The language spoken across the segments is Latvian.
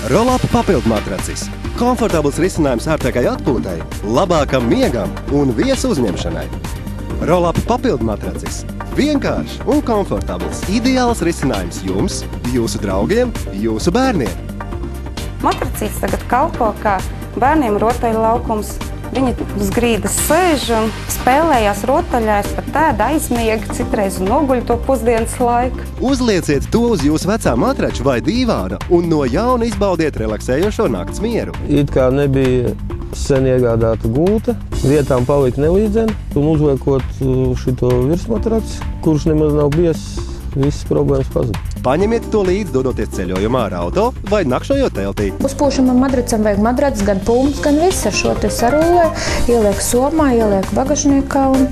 Roll-up papildmatracis. Komfortabls risinājums ērtākai atpūtai, labākam miegam un viesu uzņemšanai. Roll-up papildmatracis. Vienkāršs un komfortabls. Ideāls risinājums jums, jūsu draugiem, jūsu bērniem. Matracīts tagad kalpo kā bērniem rotaļlaukums. Viņi uz grīdas sēž un spēlējās rotaļās, pat ēda aizmiega, citreiz noguļ to pusdienas laiku. Uzlieciet to uz jūsu vecā matrača vai dīvāna un no jauna izbaudiet relaksējošo nakts mieru. It kā nebija sen iegādāta gulta, vietām palika nelīdzeni, un uzliekot šito virsmatraci, kurš nemaz nav biezs, visas problēmas pazud. Paņemiet to līdzi, dodoties ceļojumā ar auto vai nakšņojot teltī. Uzpūšamam madracam vajag madracis, gan pulmas, gan viss. Ar šo te sarulē, ieliek somā, ieliek bagažniekā un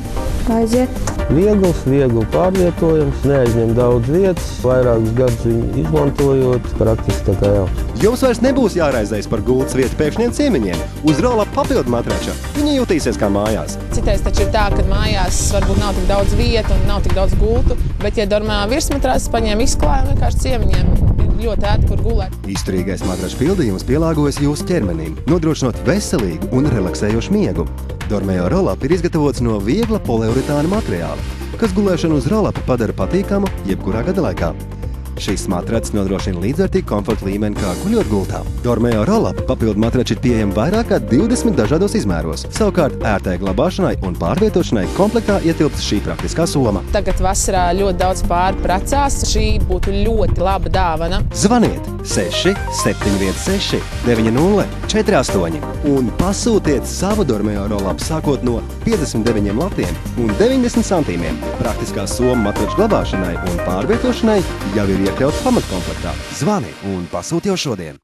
aiziet. Viegli pārvietojams, neaizņem daudz vietas, vairākus gadus viņu izmantojot, praktiski tā kā jau. Jums vairs nebūs jāraizējas par gultas vietu pēkšņiem ciemiņiem. Uz roll-up papildmatrača viņi jutīsies kā mājās. Citreiz taču ir tā, ka mājās varbūt nav tik daudz vietu un nav tik daudz gultu, bet, ja dormā virsmatracis paņem izklājumu vienkārši ciemiņiem, ir ļoti ērti, kur gulēt. Izturīgais matraču pildījums pielāgojas jūsu ķermenim, nodrošinot veselīgu un relaksējošu miegu. Dormeo roll-up ir izgatavots no viegla poliuretāna materiāla, kas gulēšanu uz roll-up padara patīkamu jebkurā gada laikā. Šis matracis nodrošina līdzvērtīgu komforta līmeni kā guļot gultā. Dormeo roll-up papildmatrači ir pieejami vairāk kā 20 dažādos izmēros. Savukārt ērtai glabāšanai un pārvietošanai komplektā ietilpst šī praktiskā soma. Tagad vasarā ļoti daudz pāri precās, šī būtu ļoti laba dāvana. Zvaniet 6 716 9048 un pasūtiet savu Dormeo roll-up sākot no 59 latiem un 90 centīmiem. Praktiskā soma matraču glabāšanai un pārvietošanai jau ir iekļauts pamatkomplektā. Zvani un pasūti jau šodien!